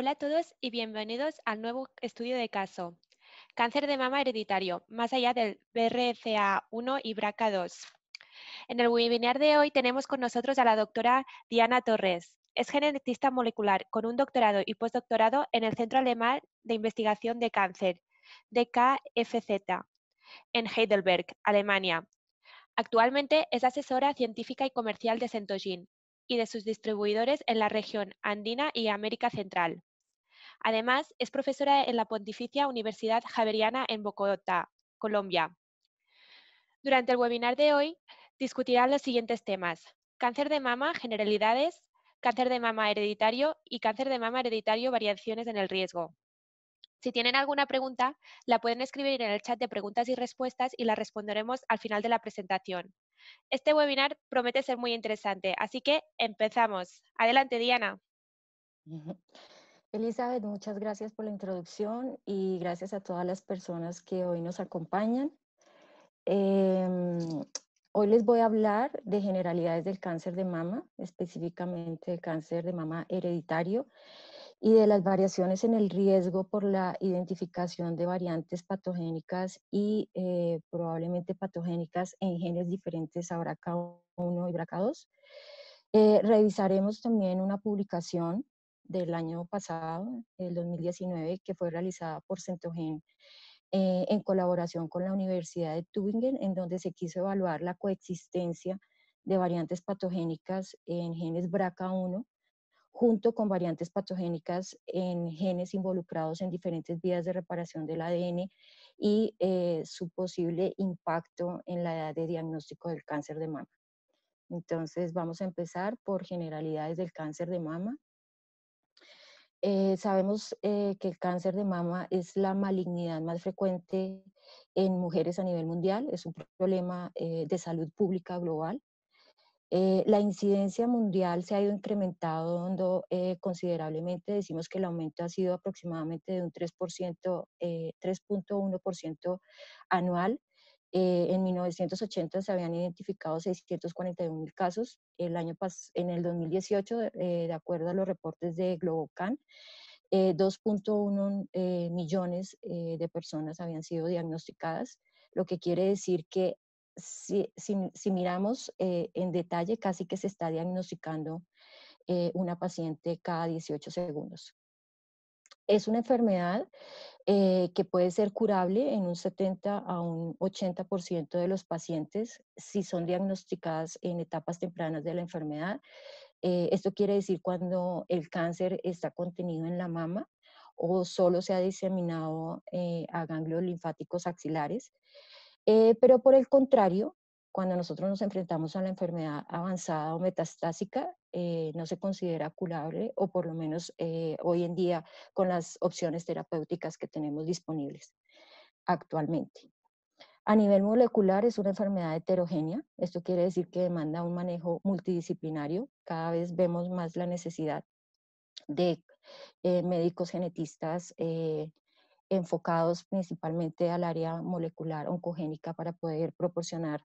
Hola a todos y bienvenidos al nuevo estudio de caso. Cáncer de mama hereditario, más allá del BRCA1 y BRCA2. En el webinar de hoy tenemos con nosotros a la doctora Diana Torres. Es genetista molecular con un doctorado y postdoctorado en el Centro Alemán de Investigación de Cáncer, DKFZ, en Heidelberg, Alemania. Actualmente es asesora científica y comercial de Centogene y de sus distribuidores en la región andina y América Central. Además, es profesora en la Pontificia Universidad Javeriana en Bogotá, Colombia. Durante el webinar de hoy discutirán los siguientes temas: cáncer de mama, generalidades, cáncer de mama hereditario y cáncer de mama hereditario, variaciones en el riesgo. Si tienen alguna pregunta, la pueden escribir en el chat de preguntas y respuestas y la responderemos al final de la presentación. Este webinar promete ser muy interesante, así que empezamos. Adelante, Diana. Ujú. Elizabeth, muchas gracias por la introducción y gracias a todas las personas que hoy nos acompañan. Em, Hoy les voy a hablar de generalidades del cáncer de mama, específicamente del cáncer de mama hereditario y de las variaciones en el riesgo por la identificación de variantes patogénicas y probablemente patogénicas en genes diferentes a BRCA1 y BRCA2. Revisaremos también una publicación del año pasado, el 2019, que fue realizada por Centogen en colaboración con la Universidad de Tübingen, en donde se quiso evaluar la coexistencia de variantes patogénicas en genes BRCA1 junto con variantes patogénicas en genes involucrados en diferentes vías de reparación del ADN y su posible impacto en la edad de diagnóstico del cáncer de mama. Entonces vamos a empezar por generalidades del cáncer de mama. Sabemos que el cáncer de mama es la malignidad más frecuente en mujeres a nivel mundial, es un problema de salud pública global. La incidencia mundial se ha ido incrementando considerablemente, decimos que el aumento ha sido aproximadamente de un 3%, 3,1% anual. En 1980 se habían identificado 641.000 casos. En el 2018, de acuerdo a los reportes de Globocan, 2,1 millones de personas habían sido diagnosticadas, lo que quiere decir que si miramos en detalle, casi que se está diagnosticando una paciente cada 18 segundos. Es una enfermedad que puede ser curable en un 70 a un 80% de los pacientes si son diagnosticadas en etapas tempranas de la enfermedad. Esto quiere decir cuando el cáncer está contenido en la mama o solo se ha diseminado a ganglios linfáticos axilares. Pero por el contrario, cuando nosotros nos enfrentamos a la enfermedad avanzada o metastásica, no se considera curable, o por lo menos hoy en día con las opciones terapéuticas que tenemos disponibles actualmente. A nivel molecular es una enfermedad heterogénea. Esto quiere decir que demanda un manejo multidisciplinario. Cada vez vemos más la necesidad de médicos genetistas enfocados principalmente al área molecular oncogénica para poder proporcionar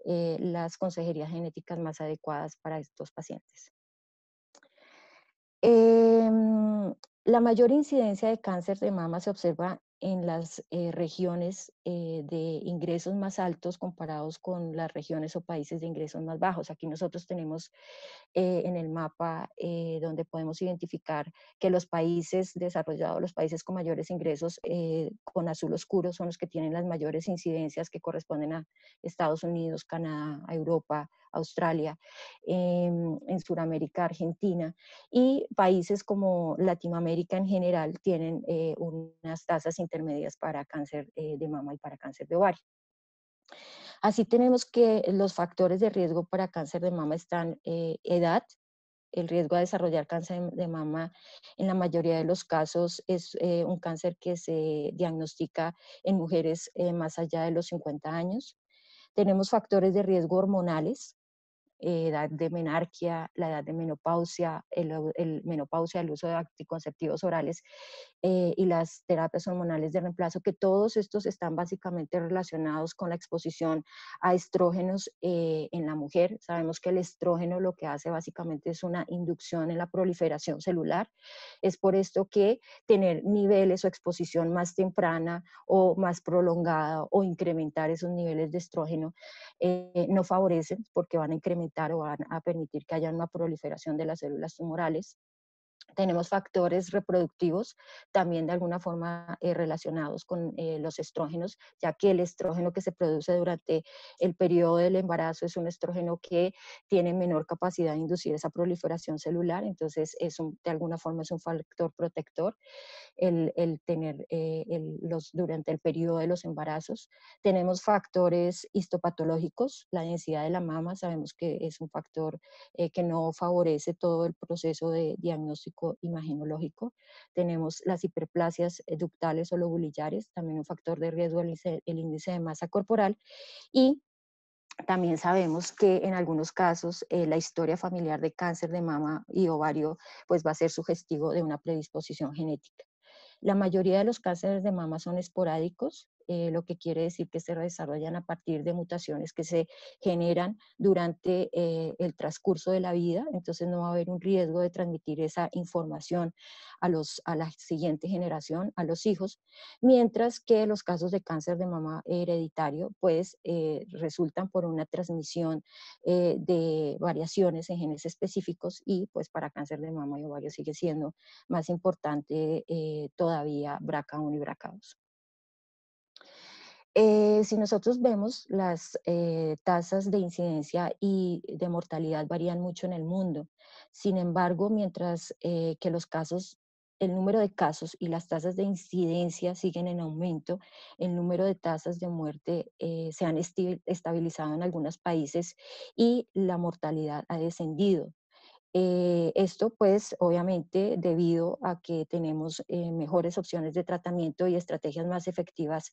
las consejerías genéticas más adecuadas para estos pacientes. La mayor incidencia de cáncer de mama se observa en las regiones de ingresos más altos comparados con las regiones o países de ingresos más bajos. Aquí nosotros tenemos en el mapa donde podemos identificar que los países desarrollados, los países con mayores ingresos con azul oscuro son los que tienen las mayores incidencias que corresponden a Estados Unidos, Canadá, a Europa, Australia, en Sudamérica, Argentina, y países como Latinoamérica en general tienen unas tasas intermedias para cáncer de mama y para cáncer de ovario. Así tenemos que los factores de riesgo para cáncer de mama están edad. El riesgo a desarrollar cáncer de mama en la mayoría de los casos es un cáncer que se diagnostica en mujeres más allá de los 50 años. Tenemos factores de riesgo hormonales. edad de menarquia, la edad de menopausia, menopausia, el uso de anticonceptivos orales y las terapias hormonales de reemplazo, que todos estos están básicamente relacionados con la exposición a estrógenos en la mujer. Sabemos que el estrógeno lo que hace básicamente es una inducción en la proliferación celular. Es por esto que tener niveles o exposición más temprana o más prolongada o incrementar esos niveles de estrógeno no favorecen porque van a incrementar o van a permitir que haya una proliferación de las células tumorales. Tenemos factores reproductivos también de alguna forma relacionados con los estrógenos, ya que el estrógeno que se produce durante el periodo del embarazo es un estrógeno que tiene menor capacidad de inducir esa proliferación celular, entonces de alguna forma es un factor protector el tener durante el periodo de los embarazos. Tenemos factores histopatológicos, la densidad de la mama, sabemos que es un factor que no favorece todo el proceso de diagnóstico imagenológico. Tenemos las hiperplasias ductales o lobulillares, también un factor de riesgo, el índice de masa corporal. Y también sabemos que en algunos casos la historia familiar de cáncer de mama y ovario pues va a ser sugestivo de una predisposición genética. La mayoría de los cánceres de mama son esporádicos, lo que quiere decir que se desarrollan a partir de mutaciones que se generan durante el transcurso de la vida, entonces no va a haber un riesgo de transmitir esa información a la siguiente generación, a los hijos, mientras que los casos de cáncer de mama hereditario pues resultan por una transmisión de variaciones en genes específicos y pues para cáncer de mama y ovario sigue siendo más importante todavía BRCA1 y BRCA2. Si nosotros vemos las tasas de incidencia y de mortalidad varían mucho en el mundo. Sin embargo, mientras que el número de casos y las tasas de incidencia siguen en aumento, el número de tasas de muerte se han estabilizado en algunos países y la mortalidad ha descendido. Esto pues obviamente debido a que tenemos mejores opciones de tratamiento y estrategias más efectivas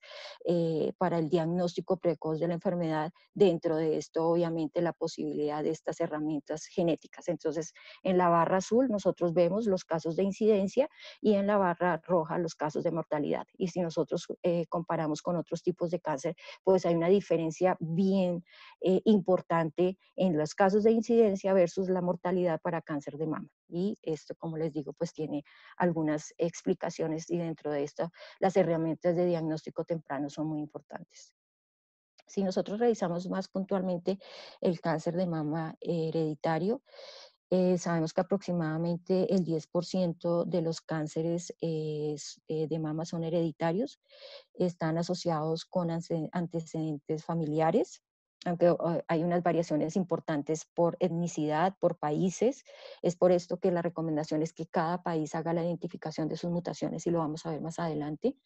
para el diagnóstico precoz de la enfermedad, dentro de esto obviamente la posibilidad de estas herramientas genéticas. Entonces en la barra azul nosotros vemos los casos de incidencia y en la barra roja los casos de mortalidad. Y si nosotros comparamos con otros tipos de cáncer, pues hay una diferencia bien importante en los casos de incidencia versus la mortalidad para cáncer de mama. Y esto, como les digo, pues tiene algunas explicaciones y dentro de esto las herramientas de diagnóstico temprano son muy importantes. Si nosotros revisamos más puntualmente el cáncer de mama hereditario, sabemos que aproximadamente el 10% de los cánceres de mama son hereditarios, están asociados con antecedentes familiares, aunque hay unas variaciones importantes por etnicidad, por países. Es por esto que la recomendación es que cada país haga la identificación de sus mutaciones y lo vamos a ver más adelante.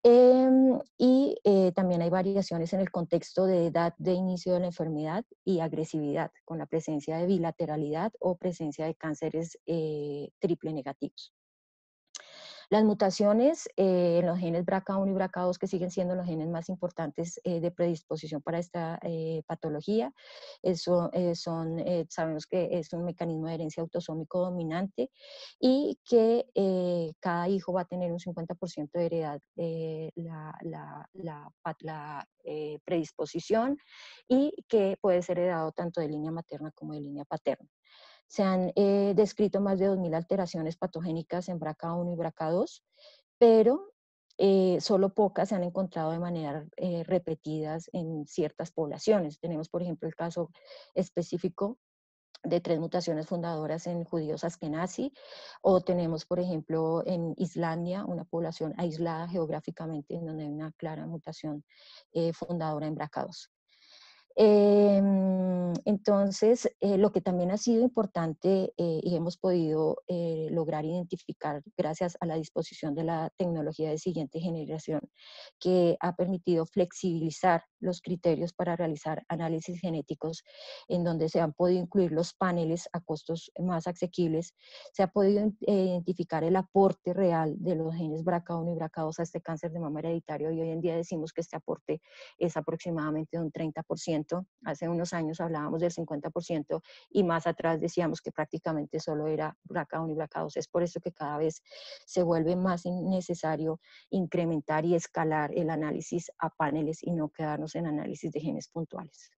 También hay variaciones en el contexto de edad de inicio de la enfermedad y agresividad, con la presencia de bilateralidad o presencia de cánceres triple negativos. Las mutaciones en los genes BRCA1 y BRCA2, que siguen siendo los genes más importantes de predisposición para esta patología, sabemos que es un mecanismo de herencia autosómico dominante y que cada hijo va a tener un 50% de heredad la predisposición y que puede ser heredado tanto de línea materna como de línea paterna. Se han descrito más de 2.000 alteraciones patogénicas en BRCA1 y BRCA2, pero solo pocas se han encontrado de manera repetidas en ciertas poblaciones. Tenemos, por ejemplo, el caso específico de 3 mutaciones fundadoras en judíos askenazi, o tenemos, por ejemplo, en Islandia, una población aislada geográficamente en donde hay una clara mutación fundadora en BRCA2. Entonces, lo que también ha sido importante y hemos podido lograr identificar gracias a la disposición de la tecnología de siguiente generación, que ha permitido flexibilizar los criterios para realizar análisis genéticos en donde se han podido incluir los paneles a costos más asequibles, se ha podido identificar el aporte real de los genes BRCA1 y BRCA2 a este cáncer de mama hereditario y hoy en día decimos que este aporte es aproximadamente de un 30%. Hace unos años hablábamos hablábamos del 50% y más atrás decíamos que prácticamente solo era BRCA1 y BRCA2. Es por eso que cada vez se vuelve más necesario incrementar y escalar el análisis a paneles y no quedarnos en análisis de genes puntuales.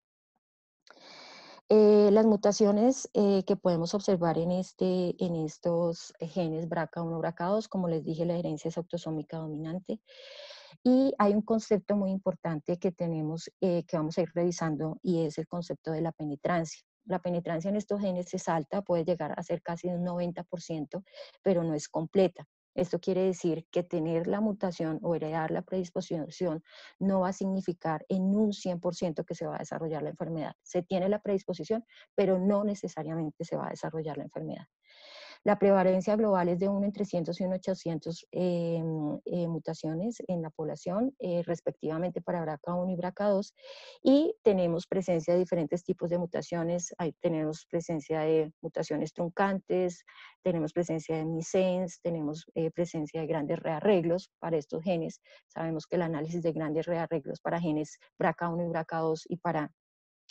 Las mutaciones que podemos observar en estos genes BRCA1, BRCA2, como les dije, la herencia es autosómica dominante. Y hay un concepto muy importante que tenemos, que vamos a ir revisando, y es el concepto de la penetrancia. La penetrancia en estos genes es alta, puede llegar a ser casi un 90%, pero no es completa. Esto quiere decir que tener la mutación o heredar la predisposición no va a significar en un 100% que se va a desarrollar la enfermedad. Se tiene la predisposición, pero no necesariamente se va a desarrollar la enfermedad. La prevalencia global es de 1 en 300 y 1 en 800 mutaciones en la población, respectivamente para BRCA1 y BRCA2, y tenemos presencia de diferentes tipos de mutaciones. Ahí tenemos presencia de mutaciones truncantes, tenemos presencia de missense, tenemos presencia de grandes rearreglos para estos genes. Sabemos que el análisis de grandes rearreglos para genes BRCA1 y BRCA2 y para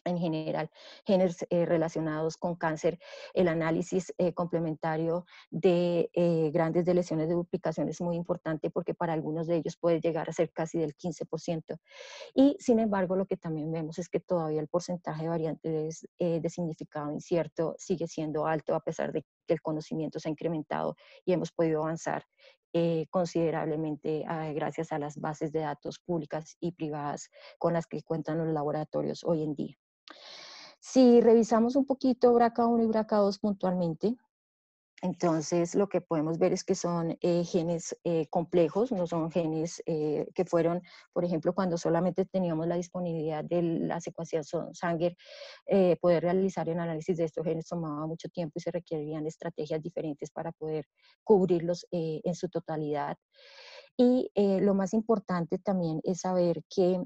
en general, genes relacionados con cáncer, el análisis complementario de grandes de lesiones de duplicación es muy importante porque para algunos de ellos puede llegar a ser casi del 15%. Y sin embargo, lo que también vemos es que todavía el porcentaje de variantes de significado incierto sigue siendo alto a pesar de que el conocimiento se ha incrementado y hemos podido avanzar considerablemente gracias a las bases de datos públicas y privadas con las que cuentan los laboratorios hoy en día. Si revisamos un poquito BRCA1 y BRCA2 puntualmente, entonces lo que podemos ver es que son genes complejos, no son genes que fueron, por ejemplo, cuando solamente teníamos la disponibilidad de la secuenciación Sanger, poder realizar el análisis de estos genes tomaba mucho tiempo y se requerían estrategias diferentes para poder cubrirlos en su totalidad. Y lo más importante también es saber que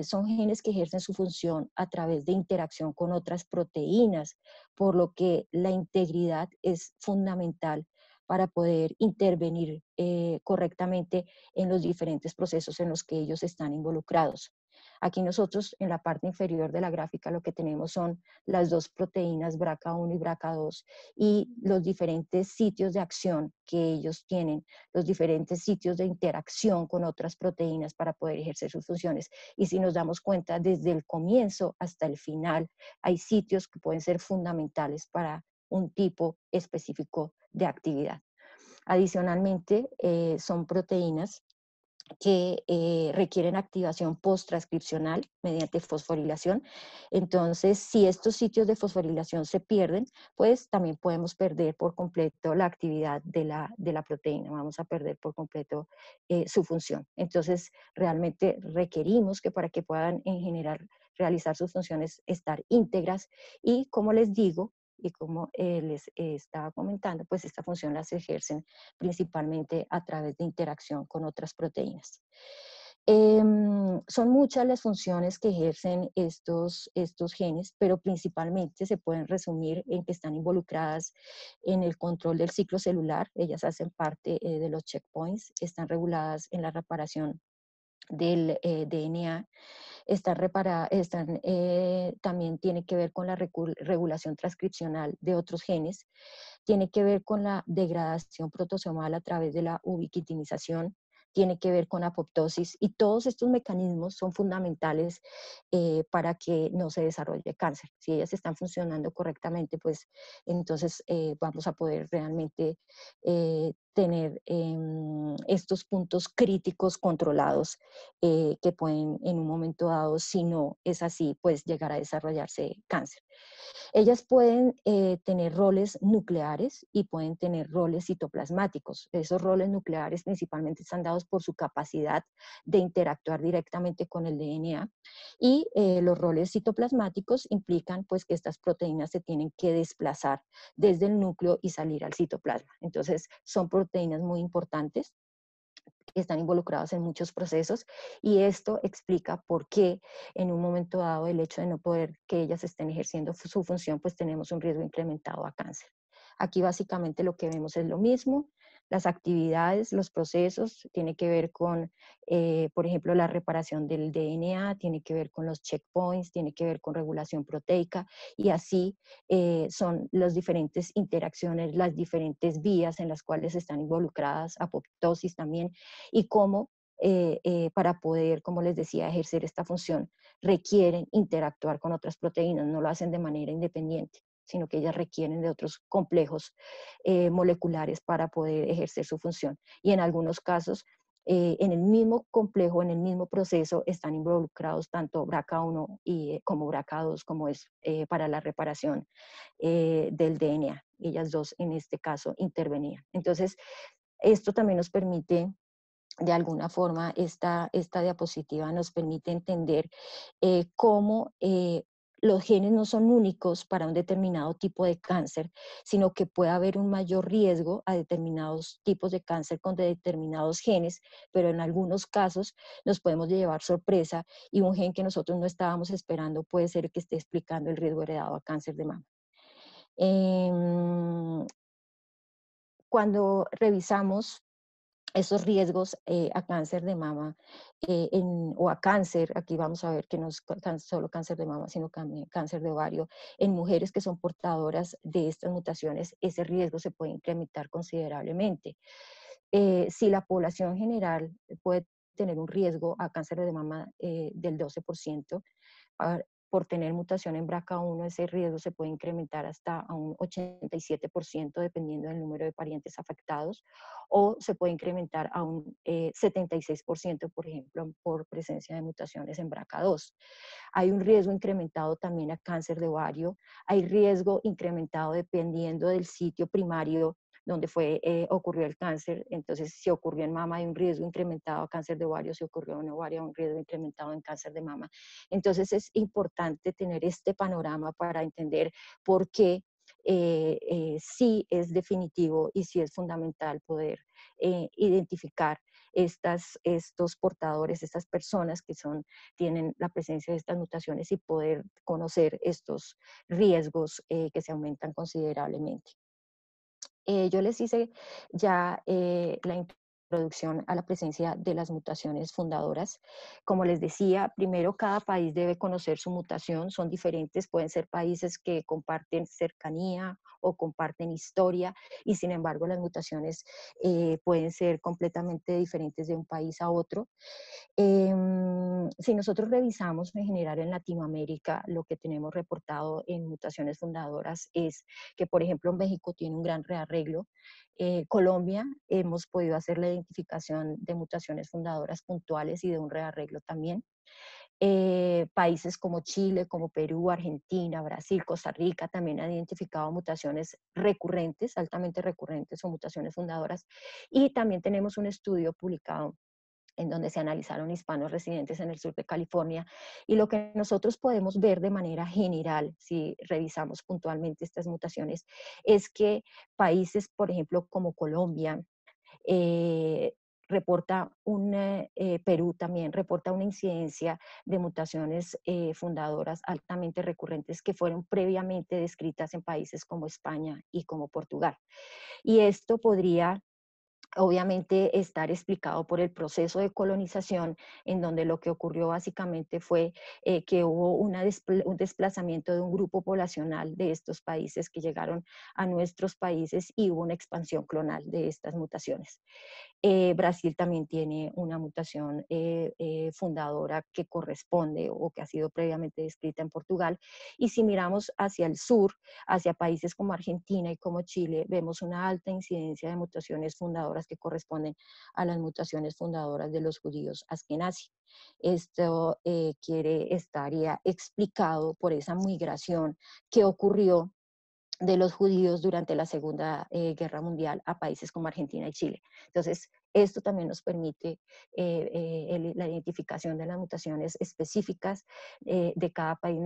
son genes que ejercen su función a través de interacción con otras proteínas, por lo que la integridad es fundamental para poder intervenir correctamente en los diferentes procesos en los que ellos están involucrados. Aquí nosotros en la parte inferior de la gráfica lo que tenemos son las dos proteínas BRCA1 y BRCA2 y los diferentes sitios de acción que ellos tienen, los diferentes sitios de interacción con otras proteínas para poder ejercer sus funciones. Y si nos damos cuenta, desde el comienzo hasta el final, hay sitios que pueden ser fundamentales para un tipo específico de actividad. Adicionalmente, son proteínas que requieren activación post-transcripcional mediante fosforilación. Entonces, si estos sitios de fosforilación se pierden, pues también podemos perder por completo la actividad de la proteína, vamos a perder por completo su función. Entonces, realmente requerimos que para que puedan en general realizar sus funciones estar íntegras y, como les digo, y como les estaba comentando, pues esta función las ejercen principalmente a través de interacción con otras proteínas. Son muchas las funciones que ejercen estos genes, pero principalmente se pueden resumir en que están involucradas en el control del ciclo celular. Ellas hacen parte de los checkpoints, están reguladas en la reparación del DNA, también tiene que ver con la regulación transcripcional de otros genes, tiene que ver con la degradación protosomal a través de la ubiquitinización, tiene que ver con apoptosis y todos estos mecanismos son fundamentales para que no se desarrolle cáncer. Si ellas están funcionando correctamente, pues entonces vamos a poder realmente tener estos puntos críticos controlados que pueden en un momento dado, si no es así, pues llegar a desarrollarse cáncer. Ellas pueden tener roles nucleares y pueden tener roles citoplasmáticos. Esos roles nucleares principalmente están dados por su capacidad de interactuar directamente con el DNA y los roles citoplasmáticos implican pues que estas proteínas se tienen que desplazar desde el núcleo y salir al citoplasma. Entonces son proteínas muy importantes que están involucrados en muchos procesos y esto explica por qué en un momento dado el hecho de no poder que ellas estén ejerciendo su función, pues tenemos un riesgo incrementado a cáncer. Aquí básicamente lo que vemos es lo mismo, las actividades, los procesos, tiene que ver con, por ejemplo, la reparación del DNA, tiene que ver con los checkpoints, tiene que ver con regulación proteica y así son las diferentes interacciones, las diferentes vías en las cuales están involucradas, apoptosis también, y cómo para poder, como les decía, ejercer esta función, requieren interactuar con otras proteínas, no lo hacen de manera independiente, sino que ellas requieren de otros complejos moleculares para poder ejercer su función. Y en algunos casos, en el mismo complejo, en el mismo proceso, están involucrados tanto BRCA1 como BRCA2, como es para la reparación del DNA. Ellas dos, en este caso, intervenían. Entonces, esto también nos permite de alguna forma, esta diapositiva nos permite entender cómo los genes no son únicos para un determinado tipo de cáncer, sino que puede haber un mayor riesgo a determinados tipos de cáncer con determinados genes, pero en algunos casos nos podemos llevar sorpresa y un gen que nosotros no estábamos esperando puede ser el que esté explicando el riesgo heredado a cáncer de mama. Em, Cuando revisamos esos riesgos a cáncer de mama o a cáncer, aquí vamos a ver que no es solo cáncer de mama, sino también cáncer de ovario, en mujeres que son portadoras de estas mutaciones, ese riesgo se puede incrementar considerablemente. Si la población general puede tener un riesgo a cáncer de mama del 12%, ah, por tener mutación en BRCA1, ese riesgo se puede incrementar hasta a un 87% dependiendo del número de parientes afectados, o se puede incrementar a un 76%, por ejemplo, por presencia de mutaciones en BRCA2. Hay un riesgo incrementado también a cáncer de ovario, hay riesgo incrementado dependiendo del sitio primario donde ocurrió el cáncer. Entonces, si ocurrió en mama, hay un riesgo incrementado a cáncer de ovario; si ocurrió en ovario, hay un riesgo incrementado en cáncer de mama. Entonces, es importante tener este panorama para entender por qué sí es definitivo y sí es fundamental poder identificar estos portadores, estas personas que tienen la presencia de estas mutaciones y poder conocer estos riesgos que se aumentan considerablemente. Yo les hice ya la introducción a la presencia de las mutaciones fundadoras. Como les decía, primero cada país debe conocer su mutación, son diferentes, pueden ser países que comparten cercanía o comparten historia y sin embargo las mutaciones pueden ser completamente diferentes de un país a otro. Si nosotros revisamos en general en Latinoamérica, lo que tenemos reportado en mutaciones fundadoras es que, por ejemplo, México tiene un gran rearreglo. Colombia hemos podido hacer la identificación de mutaciones fundadoras puntuales y de un rearreglo también. Países como Chile, como Perú, Argentina, Brasil, Costa Rica también han identificado mutaciones recurrentes, altamente recurrentes o mutaciones fundadoras. Y también tenemos un estudio publicado en donde se analizaron hispanos residentes en el sur de California. Y lo que nosotros podemos ver de manera general, si revisamos puntualmente estas mutaciones, es que países, por ejemplo, como Colombia, eh, Perú también reporta una incidencia de mutaciones fundadoras altamente recurrentes que fueron previamente descritas en países como España y como Portugal. Y esto podría obviamente estar explicado por el proceso de colonización, en donde lo que ocurrió básicamente fue que hubo un desplazamiento de un grupo poblacional de estos países que llegaron a nuestros países y hubo una expansión clonal de estas mutaciones. Brasil también tiene una mutación fundadora que corresponde o que ha sido previamente descrita en Portugal. Y si miramos hacia el sur, hacia países como Argentina y como Chile, vemos una alta incidencia de mutaciones fundadoras que corresponden a las mutaciones fundadoras de los judíos askenazí. Esto estaría explicado por esa migración que ocurrió de los judíos durante la Segunda Guerra Mundial a países como Argentina y Chile. Entonces, esto también nos permite la identificación de las mutaciones específicas de cada país,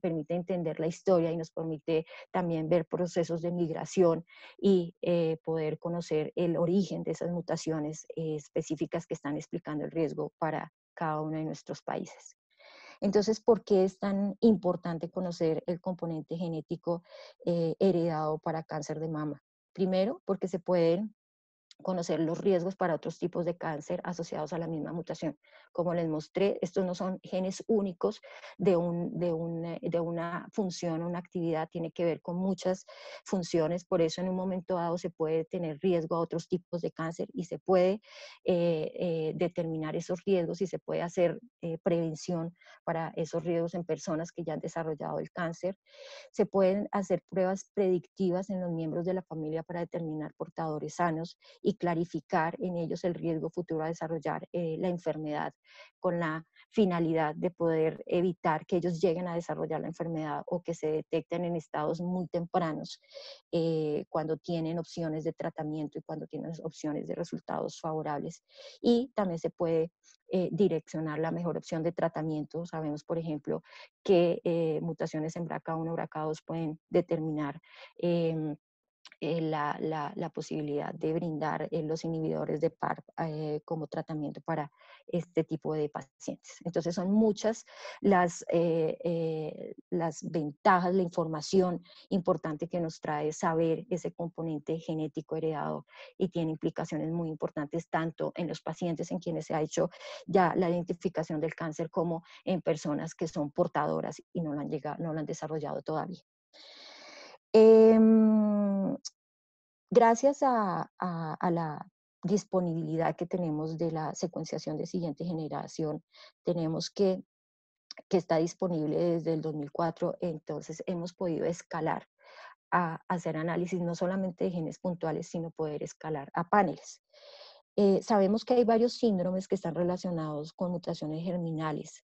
permite entender la historia y nos permite también ver procesos de migración y poder conocer el origen de esas mutaciones específicas que están explicando el riesgo para cada uno de nuestros países. Entonces, ¿por qué es tan importante conocer el componente genético heredado para cáncer de mama? Primero, porque se pueden conocer los riesgos para otros tipos de cáncer asociados a la misma mutación. Como les mostré, estos no son genes únicos de una función, una actividad, tiene que ver con muchas funciones, por eso en un momento dado se puede tener riesgo a otros tipos de cáncer y se puede determinar esos riesgos y se puede hacer prevención para esos riesgos en personas que ya han desarrollado el cáncer. Se pueden hacer pruebas predictivas en los miembros de la familia para determinar portadores sanos y clarificar en ellos el riesgo futuro a desarrollar la enfermedad con la finalidad de poder evitar que ellos lleguen a desarrollar la enfermedad o que se detecten en estados muy tempranos cuando tienen opciones de tratamiento y cuando tienen opciones de resultados favorables. Y también se puede direccionar la mejor opción de tratamiento. Sabemos, por ejemplo, que mutaciones en BRCA1 y BRCA2 pueden determinar la posibilidad de brindar los inhibidores de PARP como tratamiento para este tipo de pacientes. Entonces son muchas las ventajas, la información importante que nos trae saber ese componente genético heredado y tiene implicaciones muy importantes tanto en los pacientes en quienes se ha hecho ya la identificación del cáncer como en personas que son portadoras y no lo han, llegado, no lo han desarrollado todavía. Gracias a la disponibilidad que tenemos de la secuenciación de siguiente generación, tenemos que está disponible desde el 2004, entonces hemos podido escalar a hacer análisis no solamente de genes puntuales, sino poder escalar a paneles. Sabemos que hay varios síndromes que están relacionados con mutaciones germinales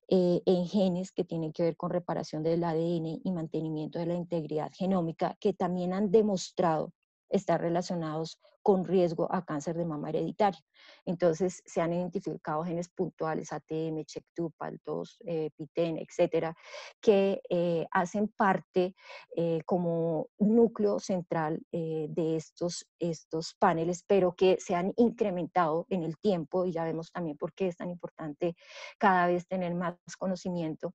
en genes que tienen que ver con reparación del ADN y mantenimiento de la integridad genómica, que también han demostrado estar relacionados con riesgo a cáncer de mama hereditario. Entonces, se han identificado genes puntuales, ATM, CHEK2, PAL2, PITEN, etcétera, que hacen parte como núcleo central de estos paneles, pero que se han incrementado en el tiempo y ya vemos también por qué es tan importante cada vez tener más conocimiento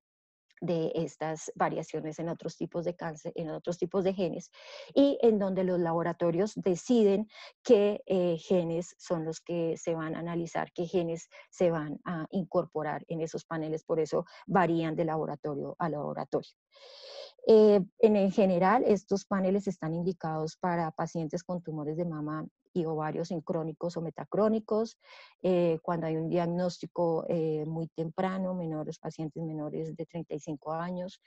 de estas variaciones en otros tipos de cáncer, en otros tipos de genes, y en donde los laboratorios deciden qué genes son los que se van a analizar, qué genes se van a incorporar en esos paneles, por eso varían de laboratorio a laboratorio. En general, estos paneles están indicados para pacientes con tumores de mama y ovarios en crónicos o metacrónicos, cuando hay un diagnóstico muy temprano, pacientes menores de 35 años,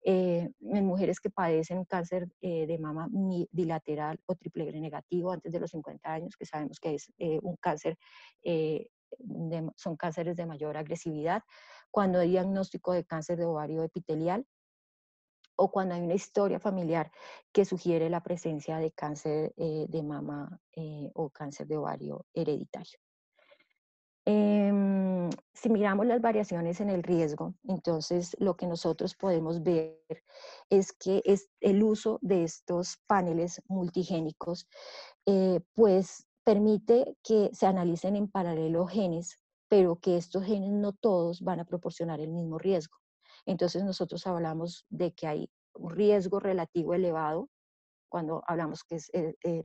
en mujeres que padecen cáncer de mama bilateral o triple negativo antes de los 50 años, que sabemos que es un cáncer, son cánceres de mayor agresividad, cuando hay diagnóstico de cáncer de ovario epitelial, o cuando hay una historia familiar que sugiere la presencia de cáncer de mama o cáncer de ovario hereditario. Si miramos las variaciones en el riesgo, entonces lo que nosotros podemos ver es que es el uso de estos paneles multigénicos pues permite que se analicen en paralelo genes, pero que estos genes no todos van a proporcionar el mismo riesgo. Entonces nosotros hablamos de que hay un riesgo relativo elevado cuando hablamos que es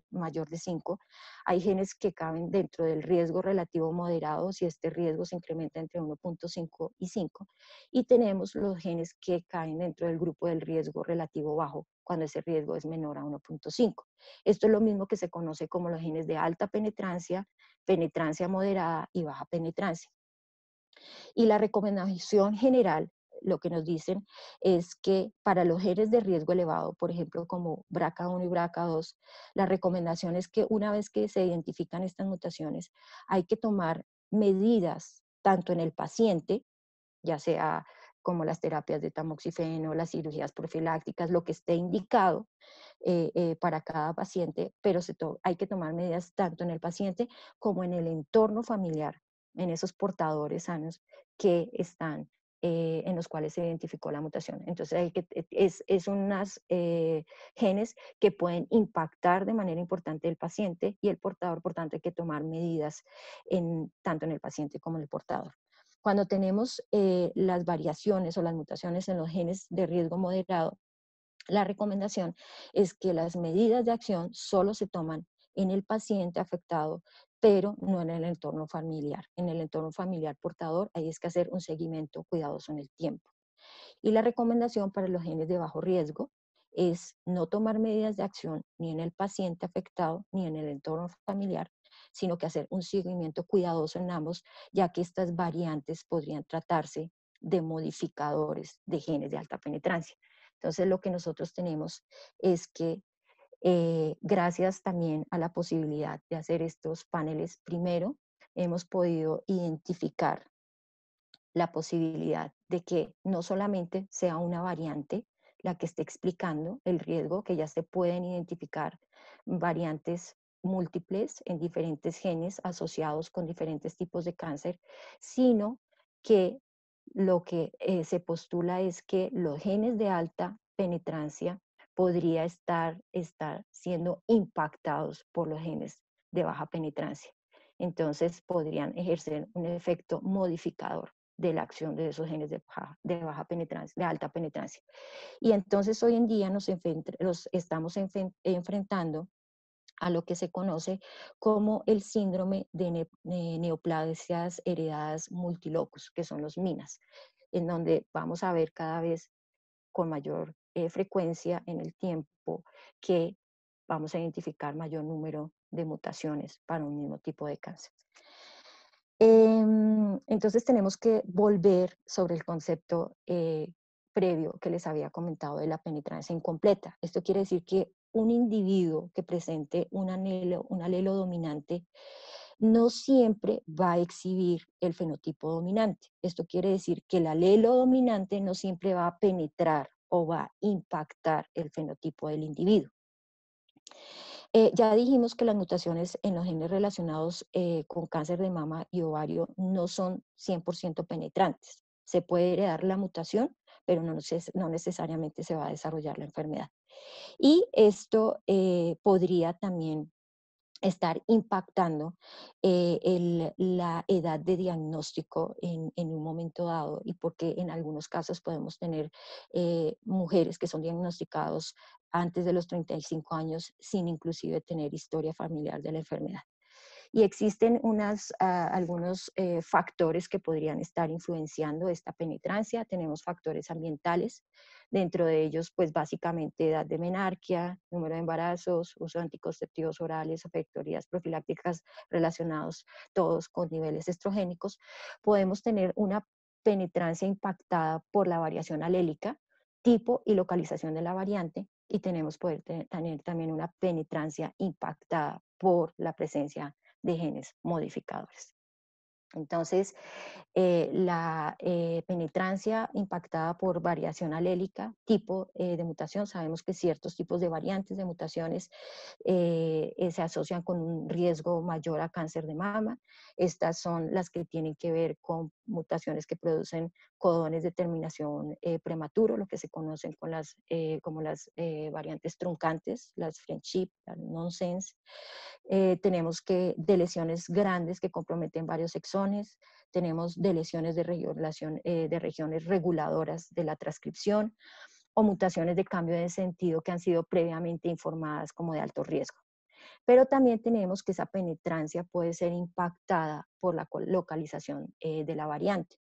mayor de 5, hay genes que caben dentro del riesgo relativo moderado si este riesgo se incrementa entre 1.5 y 5, y tenemos los genes que caen dentro del grupo del riesgo relativo bajo cuando ese riesgo es menor a 1.5. Esto es lo mismo que se conoce como los genes de alta penetrancia, penetrancia moderada y baja penetrancia. Y la recomendación general, lo que nos dicen es que para los genes de riesgo elevado, por ejemplo, como BRCA1 y BRCA2, la recomendación es que una vez que se identifican estas mutaciones, hay que tomar medidas tanto en el paciente, ya sea como las terapias de tamoxifeno, las cirugías profilácticas, lo que esté indicado para cada paciente, pero hay que tomar medidas tanto en el paciente como en el entorno familiar, en esos portadores sanos que están en los cuales se identificó la mutación. Entonces, es unas genes que pueden impactar de manera importante el paciente y el portador, por tanto, hay que tomar medidas tanto en el paciente como en el portador. Cuando tenemos las variaciones o las mutaciones en los genes de riesgo moderado, la recomendación es que las medidas de acción solo se toman en el paciente afectado, pero no en el entorno familiar. En el entorno familiar portador, ahí es que hacer un seguimiento cuidadoso en el tiempo. Y la recomendación para los genes de bajo riesgo es no tomar medidas de acción ni en el paciente afectado ni en el entorno familiar, sino que hacer un seguimiento cuidadoso en ambos, ya que estas variantes podrían tratarse de modificadores de genes de alta penetrancia. Entonces, lo que nosotros tenemos es que gracias también a la posibilidad de hacer estos paneles, primero hemos podido identificar la posibilidad de que no solamente sea una variante la que esté explicando el riesgo, que ya se pueden identificar variantes múltiples en diferentes genes asociados con diferentes tipos de cáncer, sino que lo que se postula es que los genes de alta penetrancia podría estar siendo impactados por los genes de baja penetrancia. Entonces podrían ejercer un efecto modificador de la acción de esos genes de baja penetrancia, de alta penetrancia. Y entonces hoy en día nos estamos enfrentando a lo que se conoce como el síndrome de neoplasias heredadas multilocus, que son los MINAS, en donde vamos a ver cada vez con mayor frecuencia en el tiempo que vamos a identificar mayor número de mutaciones para un mismo tipo de cáncer. Entonces tenemos que volver sobre el concepto previo que les había comentado de la penetrancia incompleta. Esto quiere decir que un individuo que presente un alelo dominante no siempre va a exhibir el fenotipo dominante. Esto quiere decir que el alelo dominante no siempre va a penetrar o va a impactar el fenotipo del individuo. Ya dijimos que las mutaciones en los genes relacionados con cáncer de mama y ovario no son 100% penetrantes. Se puede heredar la mutación, pero no necesariamente se va a desarrollar la enfermedad. Y esto podría también estar impactando la edad de diagnóstico en un momento dado, y porque en algunos casos podemos tener mujeres que son diagnosticados antes de los 35 años sin inclusive tener historia familiar de la enfermedad. Y existen algunos factores que podrían estar influenciando esta penetrancia. Tenemos factores ambientales, dentro de ellos, pues básicamente edad de menarquia, número de embarazos, uso de anticonceptivos orales o factorías profilácticas relacionados todos con niveles estrogénicos. Podemos tener una penetrancia impactada por la variación alélica, tipo y localización de la variante, y poder tener también una penetrancia impactada por la presencia de genes modificadores. Entonces, la penetrancia impactada por variación alélica, tipo de mutación, sabemos que ciertos tipos de variantes de mutaciones se asocian con un riesgo mayor a cáncer de mama. Estas son las que tienen que ver con mutaciones que producen codones de terminación prematuro, lo que se conocen como las variantes truncantes, las friendship, las nonsense. Tenemos de lesiones grandes que comprometen varios exones, tenemos de lesiones de regiones reguladoras de la transcripción o mutaciones de cambio de sentido que han sido previamente informadas como de alto riesgo. Pero también tenemos que esa penetrancia puede ser impactada por la localización de la variante.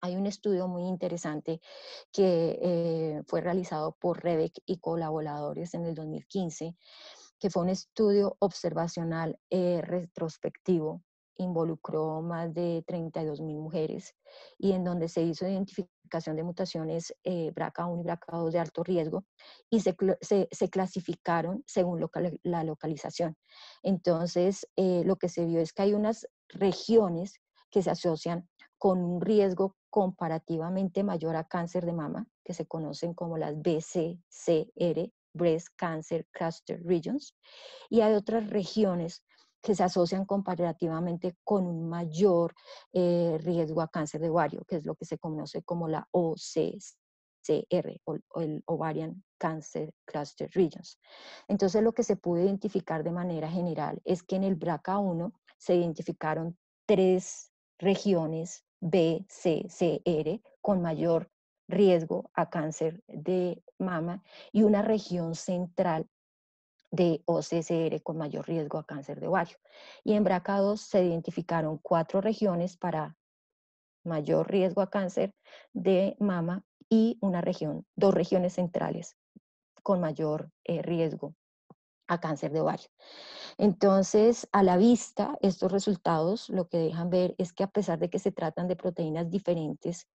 Hay un estudio muy interesante que fue realizado por Rebeck y colaboradores en el 2015, que fue un estudio observacional retrospectivo. Involucró más de 32.000 mujeres y en donde se hizo identificación de mutaciones BRCA1 y BRCA2 de alto riesgo, y se clasificaron según la localización. Entonces, lo que se vio es que hay unas regiones que se asocian con un riesgo comparativamente mayor a cáncer de mama, que se conocen como las BCCR, Breast Cancer Cluster Regions, y hay otras regiones que se asocian comparativamente con un mayor riesgo a cáncer de ovario, que es lo que se conoce como la OCCR, o el Ovarian Cancer Cluster Regions. Entonces, lo que se pudo identificar de manera general es que en el BRCA1 se identificaron 3 regiones BCCR con mayor riesgo a cáncer de mama y una región central de OCSR con mayor riesgo a cáncer de ovario. Y en BRCA2 se identificaron 4 regiones para mayor riesgo a cáncer de mama y una región, 2 regiones centrales con mayor riesgo a cáncer de ovario. Entonces, a la vista, estos resultados lo que dejan ver es que a pesar de que se tratan de proteínas diferentes,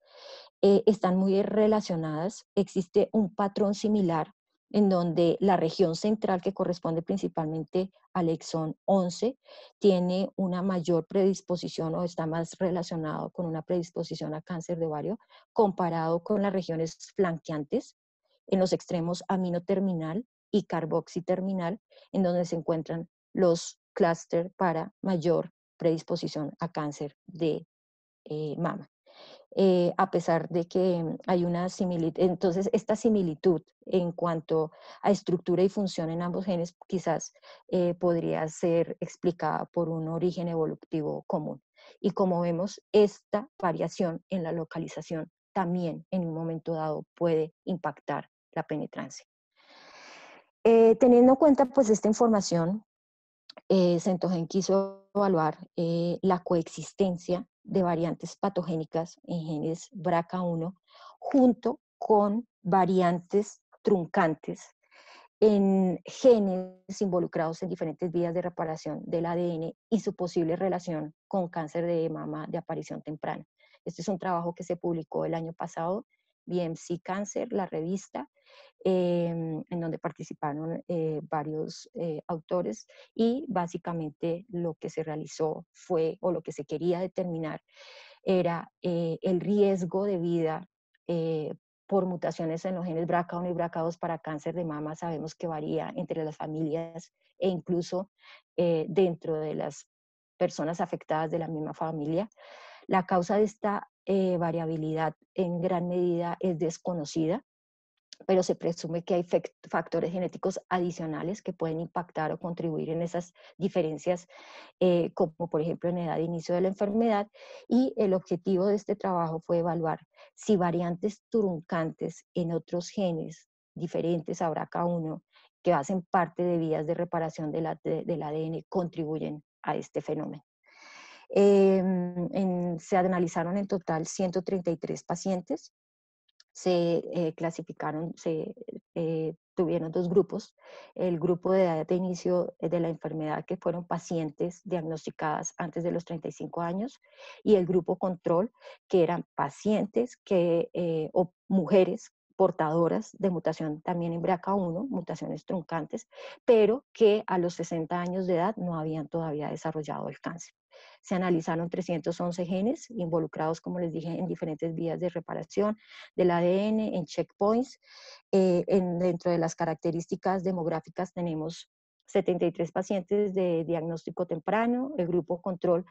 están muy relacionadas. Existe un patrón similar en donde la región central, que corresponde principalmente al exón 11, tiene una mayor predisposición o está más relacionado con una predisposición a cáncer de ovario comparado con las regiones flanqueantes en los extremos aminoterminal y carboxiterminal, en donde se encuentran los clúster para mayor predisposición a cáncer de mama. A pesar de que hay una similitud, entonces esta similitud en cuanto a estructura y función en ambos genes quizás podría ser explicada por un origen evolutivo común. Y como vemos, esta variación en la localización también en un momento dado puede impactar la penetrancia. Teniendo en cuenta pues esta información, Centogen quiso evaluar la coexistencia de variantes patogénicas en genes BRCA1 junto con variantes truncantes en genes involucrados en diferentes vías de reparación del ADN y su posible relación con cáncer de mama de aparición temprana. Este es un trabajo que se publicó el año pasado, BMC Cancer, la revista, en donde participaron varios autores y básicamente lo que se realizó fue, o lo que se quería determinar, era el riesgo de vida por mutaciones en los genes BRCA1 y BRCA2 para cáncer de mama. Sabemos que varía entre las familias e incluso dentro de las personas afectadas de la misma familia. La causa de esta variabilidad en gran medida es desconocida, pero se presume que hay factores genéticos adicionales que pueden impactar o contribuir en esas diferencias, como por ejemplo en edad de inicio de la enfermedad. Y el objetivo de este trabajo fue evaluar si variantes truncantes en otros genes diferentes a BRCA1 que hacen parte de vías de reparación del ADN contribuyen a este fenómeno. Se analizaron en total 133 pacientes, se clasificaron, tuvieron 2 grupos. El grupo de edad de inicio de la enfermedad, que fueron pacientes diagnosticadas antes de los 35 años, y el grupo control, que eran pacientes o mujeres portadoras de mutación también en BRCA1, mutaciones truncantes, pero que a los 60 años de edad no habían todavía desarrollado el cáncer. Se analizaron 311 genes involucrados, como les dije, en diferentes vías de reparación del ADN, en checkpoints. Dentro de las características demográficas tenemos 73 pacientes de diagnóstico temprano. El grupo control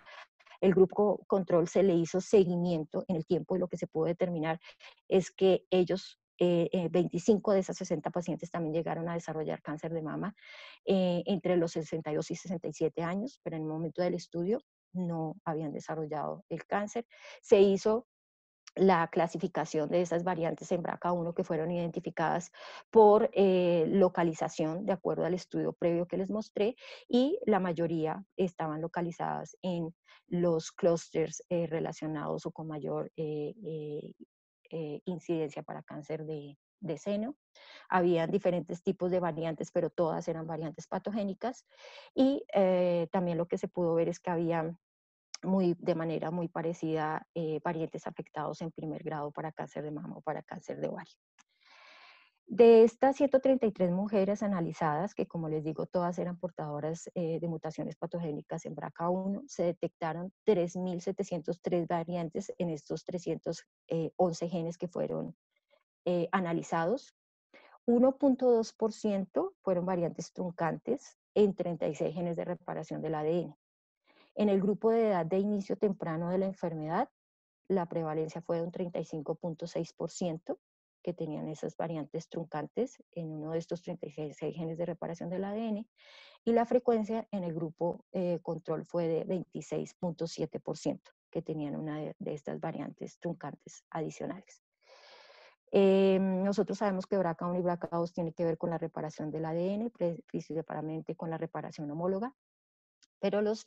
se le hizo seguimiento en el tiempo, y lo que se pudo determinar es que ellos, 25 de esas 60 pacientes también llegaron a desarrollar cáncer de mama entre los 62 y 67 años, pero en el momento del estudio no habían desarrollado el cáncer. Se hizo la clasificación de esas variantes en BRCA1 que fueron identificadas por localización, de acuerdo al estudio previo que les mostré, y la mayoría estaban localizadas en los clústeres relacionados o con mayor incidencia para cáncer de seno. Habían diferentes tipos de variantes, pero todas eran variantes patogénicas, y también lo que se pudo ver es que había de manera muy parecida parientes afectados en primer grado para cáncer de mama o para cáncer de ovario. De estas 133 mujeres analizadas, que como les digo, todas eran portadoras de mutaciones patogénicas en BRCA1, se detectaron 3.703 variantes en estos 311 genes que fueron analizados. 1.2% fueron variantes truncantes en 36 genes de reparación del ADN. En el grupo de edad de inicio temprano de la enfermedad, la prevalencia fue de un 35.6% que tenían esas variantes truncantes en uno de estos 36 genes de reparación del ADN, y la frecuencia en el grupo control fue de 26.7% que tenían una de estas variantes truncantes adicionales. Nosotros sabemos que BRCA1 y BRCA2 tiene que ver con la reparación del ADN, principalmente con la reparación homóloga, pero las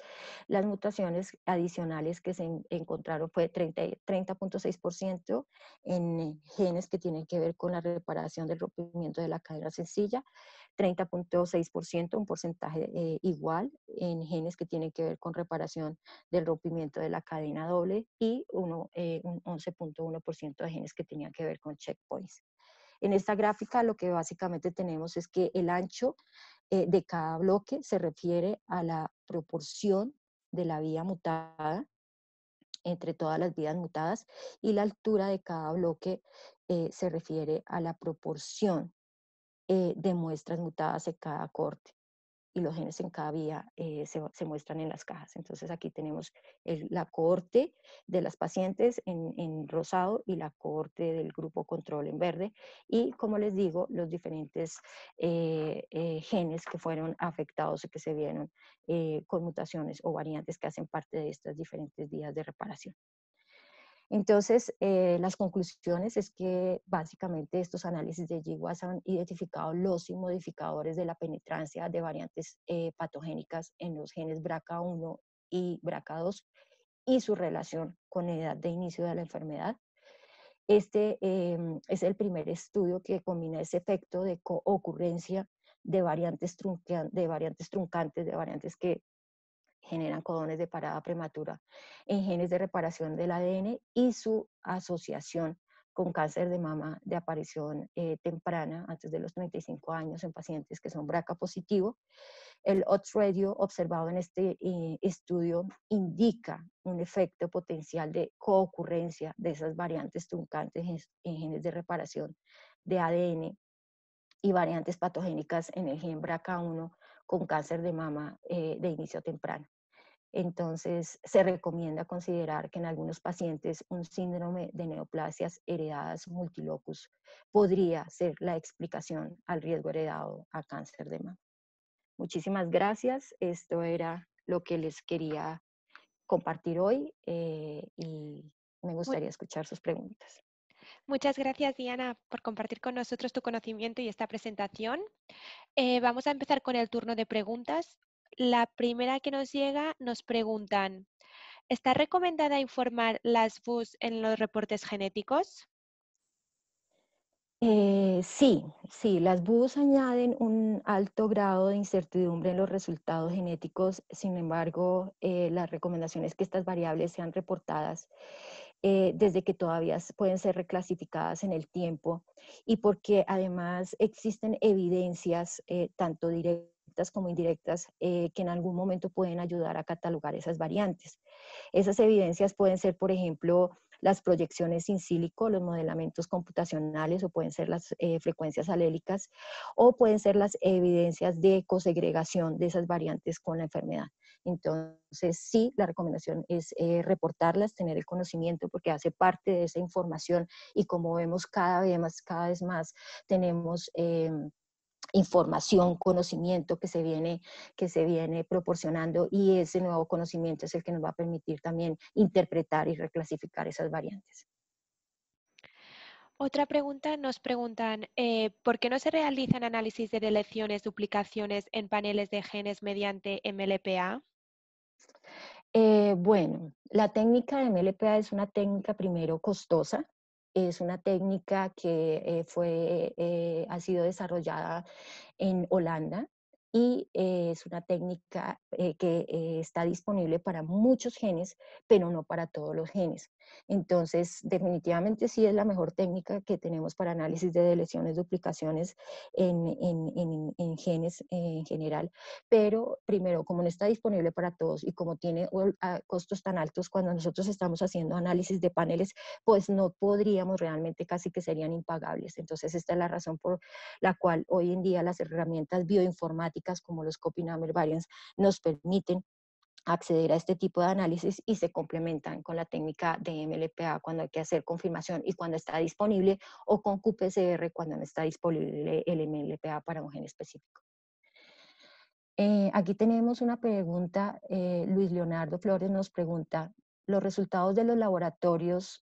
mutaciones adicionales que se encontraron fue 30,6% en genes que tienen que ver con la reparación del rompimiento de la cadena sencilla, 30,6%, un porcentaje igual en genes que tienen que ver con reparación del rompimiento de la cadena doble y un 11,1% de genes que tenían que ver con checkpoints. En esta gráfica lo que básicamente tenemos es que el ancho de cada bloque se refiere a la proporción de la vía mutada entre todas las vías mutadas y la altura de cada bloque se refiere a la proporción de muestras mutadas en cada corte y los genes en cada vía se muestran en las cajas. Entonces aquí tenemos la cohorte de las pacientes en rosado y la cohorte del grupo control en verde y, como les digo, los diferentes genes que fueron afectados y que se vieron con mutaciones o variantes que hacen parte de estas diferentes vías de reparación. Entonces, las conclusiones es que básicamente estos análisis de GWAS han identificado los modificadores de la penetrancia de variantes patogénicas en los genes BRCA1 y BRCA2 y su relación con edad de inicio de la enfermedad. Este es el primer estudio que combina ese efecto de ocurrencia de variantes truncantes, de variantes que generan codones de parada prematura en genes de reparación del ADN y su asociación con cáncer de mama de aparición temprana, antes de los 35 años, en pacientes que son BRCA positivo. El odds ratio observado en este estudio indica un efecto potencial de coocurrencia de esas variantes truncantes en genes de reparación de ADN y variantes patogénicas en el gen BRCA1 con cáncer de mama de inicio temprano. Entonces, se recomienda considerar que en algunos pacientes un síndrome de neoplasias heredadas multilocus podría ser la explicación al riesgo heredado a cáncer de mama. Muchísimas gracias. Esto era lo que les quería compartir hoy y me Mu- gustaría escuchar sus preguntas. Muchas gracias, Diana, por compartir con nosotros tu conocimiento y esta presentación. Vamos a empezar con el turno de preguntas. La primera que nos llega nos preguntan, ¿está recomendada informar las VUS en los reportes genéticos? Sí, las BUS añaden un alto grado de incertidumbre en los resultados genéticos. Sin embargo, la recomendación es que estas variables sean reportadas desde que todavía pueden ser reclasificadas en el tiempo y porque además existen evidencias, tanto directas como indirectas, que en algún momento pueden ayudar a catalogar esas variantes. Esas evidencias pueden ser, por ejemplo, las proyecciones in silico, los modelamientos computacionales, o pueden ser las frecuencias alélicas, o pueden ser las evidencias de cosegregación de esas variantes con la enfermedad. Entonces, sí, la recomendación es reportarlas, tener el conocimiento, porque hace parte de esa información y como vemos cada vez más tenemos información, conocimiento que se viene proporcionando y ese nuevo conocimiento es el que nos va a permitir también interpretar y reclasificar esas variantes. Otra pregunta nos preguntan, ¿por qué no se realizan análisis de deleciones, duplicaciones en paneles de genes mediante MLPA? Bueno, la técnica de MLPA es una técnica primero costosa, es una técnica que ha sido desarrollada en Holanda y es una técnica que está disponible para muchos genes, pero no para todos los genes. Entonces, definitivamente sí es la mejor técnica que tenemos para análisis de deleciones, duplicaciones en genes en general, pero primero, como no está disponible para todos y como tiene costos tan altos, cuando nosotros estamos haciendo análisis de paneles, pues no podríamos realmente, casi que serían impagables. Entonces, esta es la razón por la cual hoy en día las herramientas bioinformáticas como los copy number variants nos permiten acceder a este tipo de análisis y se complementan con la técnica de MLPA cuando hay que hacer confirmación y cuando está disponible, o con qPCR cuando no está disponible el MLPA para un gen específico. Aquí tenemos una pregunta. Luis Leonardo Flores nos pregunta, ¿los resultados de los laboratorios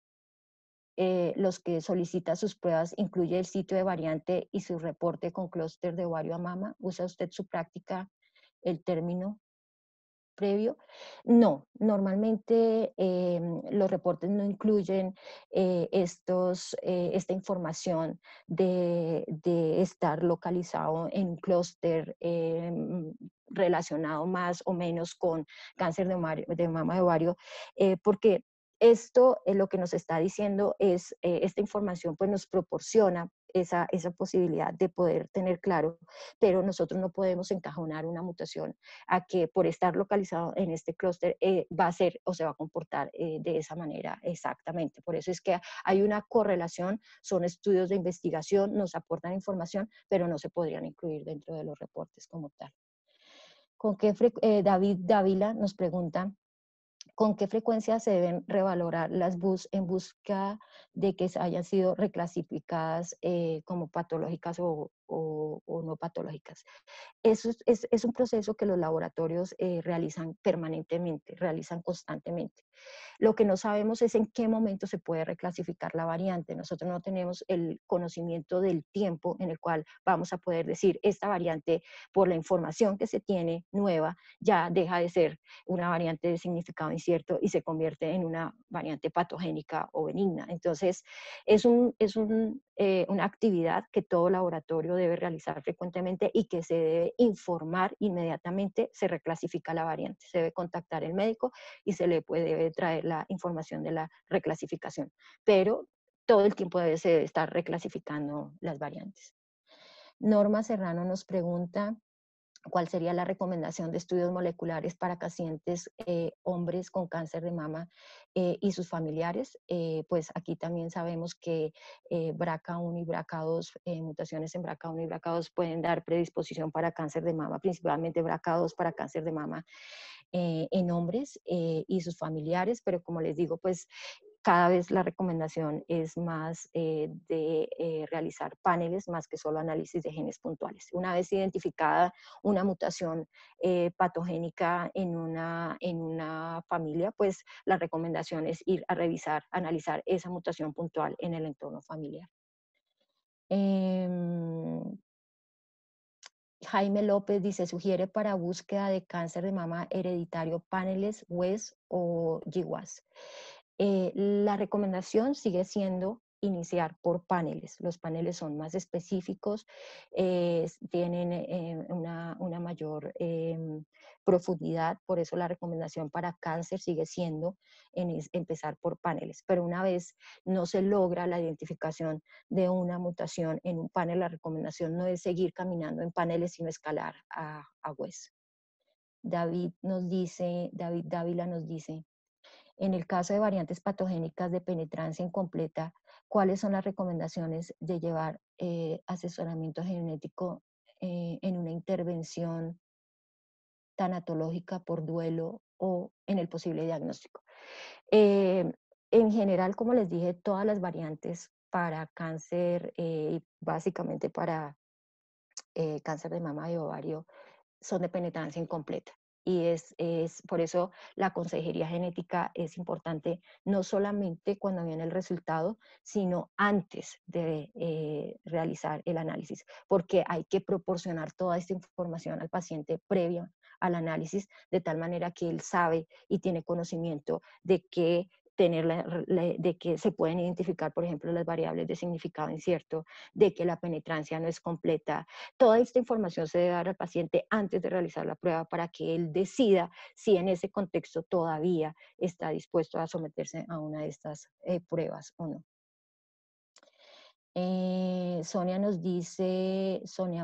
los que solicita sus pruebas incluye el sitio de variante y su reporte con clúster de ovario a mama. ¿Usa usted su práctica el término previo? No, normalmente los reportes no incluyen esta información de estar localizado en un clúster relacionado más o menos con cáncer de mama de ovario, porque esto lo que nos está diciendo es, esta información pues nos proporciona esa posibilidad de poder tener claro, pero nosotros no podemos encajonar una mutación a que por estar localizado en este clúster va a ser o se va a comportar de esa manera exactamente. Por eso es que hay una correlación, son estudios de investigación, nos aportan información, pero no se podrían incluir dentro de los reportes como tal. David Dávila nos pregunta, ¿con qué frecuencia se deben revalorar las BUS en busca de que hayan sido reclasificadas como patológicas o no patológicas? Eso es un proceso que los laboratorios realizan permanentemente, realizan constantemente. Lo que no sabemos es en qué momento se puede reclasificar la variante. Nosotros no tenemos el conocimiento del tiempo en el cual vamos a poder decir esta variante, por la información que se tiene nueva, ya deja de ser una variante de significado incierto y se convierte en una variante patogénica o benigna. Entonces, una actividad que todo laboratorio debe realizar frecuentemente y que se debe informar inmediatamente, se reclasifica la variante. Se debe contactar el médico y se le puede traer la información de la reclasificación. Pero todo el tiempo se debe estar reclasificando las variantes. Norma Serrano nos pregunta cuál sería la recomendación de estudios moleculares para pacientes hombres con cáncer de mama y sus familiares. Pues aquí también sabemos que BRCA1 y BRCA2, mutaciones en BRCA1 y BRCA2 pueden dar predisposición para cáncer de mama, principalmente BRCA2 para cáncer de mama en hombres y sus familiares, pero como les digo, pues cada vez la recomendación es más de realizar paneles más que solo análisis de genes puntuales. Una vez identificada una mutación patogénica en una familia, pues la recomendación es ir a revisar, analizar esa mutación puntual en el entorno familiar. Em, Jaime López dice, sugiere para búsqueda de cáncer de mama hereditario paneles, WES o GWAS. La recomendación sigue siendo iniciar por paneles. Los paneles son más específicos, tienen una mayor profundidad, por eso la recomendación para cáncer sigue siendo empezar por paneles. Pero una vez no se logra la identificación de una mutación en un panel, la recomendación no es seguir caminando en paneles, sino escalar a WES. David Dávila nos dice, en el caso de variantes patogénicas de penetrancia incompleta, ¿cuáles son las recomendaciones de llevar asesoramiento genético en una intervención tanatológica por duelo o en el posible diagnóstico? Eh, en general, como les dije, todas las variantes para cáncer, básicamente para cáncer de mama y ovario, son de penetrancia incompleta. Y es por eso la consejería genética es importante, no solamente cuando viene el resultado, sino antes de realizar el análisis, porque hay que proporcionar toda esta información al paciente previa al análisis, de tal manera que él sabe y tiene conocimiento de que de que se pueden identificar, por ejemplo, las variables de significado incierto, de que la penetrancia no es completa. Toda esta información se debe dar al paciente antes de realizar la prueba para que él decida si en ese contexto todavía está dispuesto a someterse a una de estas pruebas o no. Sonia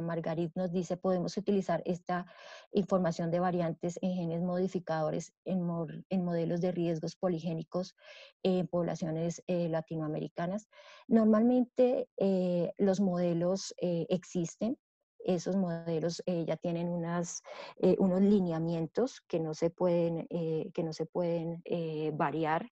Margarit nos dice, podemos utilizar esta información de variantes en genes modificadores en modelos de riesgos poligénicos en poblaciones latinoamericanas. Normalmente los modelos existen, esos modelos ya tienen unos lineamientos que no se pueden variar.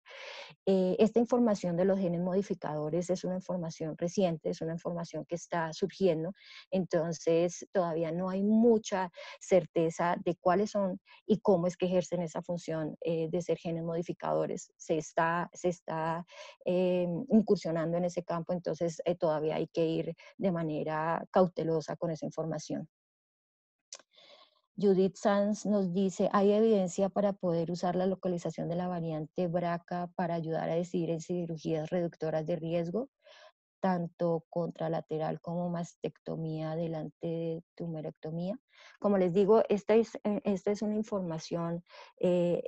Esta información de los genes modificadores es una información reciente, es una información que está surgiendo, entonces todavía no hay mucha certeza de cuáles son y cómo es que ejercen esa función de ser genes modificadores. Se está incursionando en ese campo, entonces todavía hay que ir de manera cautelosa con esa información. Judith Sanz nos dice, ¿hay evidencia para poder usar la localización de la variante BRCA para ayudar a decidir en cirugías reductoras de riesgo, tanto contralateral como mastectomía delante de tumerectomía? Como les digo, esta es una información eh,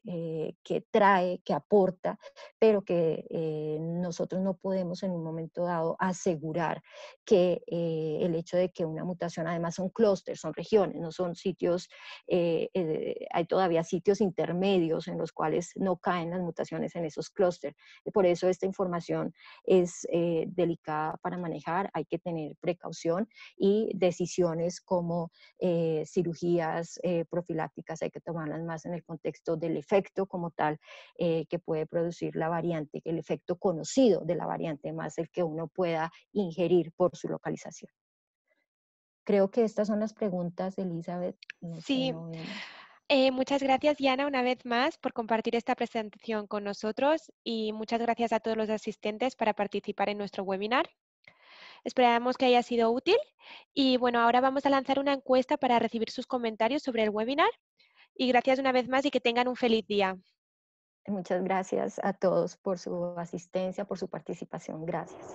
eh, que aporta, pero que nosotros no podemos en un momento dado asegurar que el hecho de que una mutación, además son clústeres, son regiones, no son sitios, hay todavía sitios intermedios en los cuales no caen las mutaciones en esos clústeres. Por eso esta información es delicada para manejar, hay que tener precaución y decisiones como cirugías profilácticas hay que tomarlas más en el contexto del efecto como tal que puede producir la variante, el efecto conocido de la variante, más el que uno pueda ingerir por su localización. Creo que estas son las preguntas, Elizabeth. No sé, Sí, no veo más. muchas gracias, Yana, una vez más por compartir esta presentación con nosotros y muchas gracias a todos los asistentes para participar en nuestro webinar. Esperamos que haya sido útil y bueno, ahora vamos a lanzar una encuesta para recibir sus comentarios sobre el webinar y gracias una vez más y que tengan un feliz día. Muchas gracias a todos por su asistencia, por su participación. Gracias.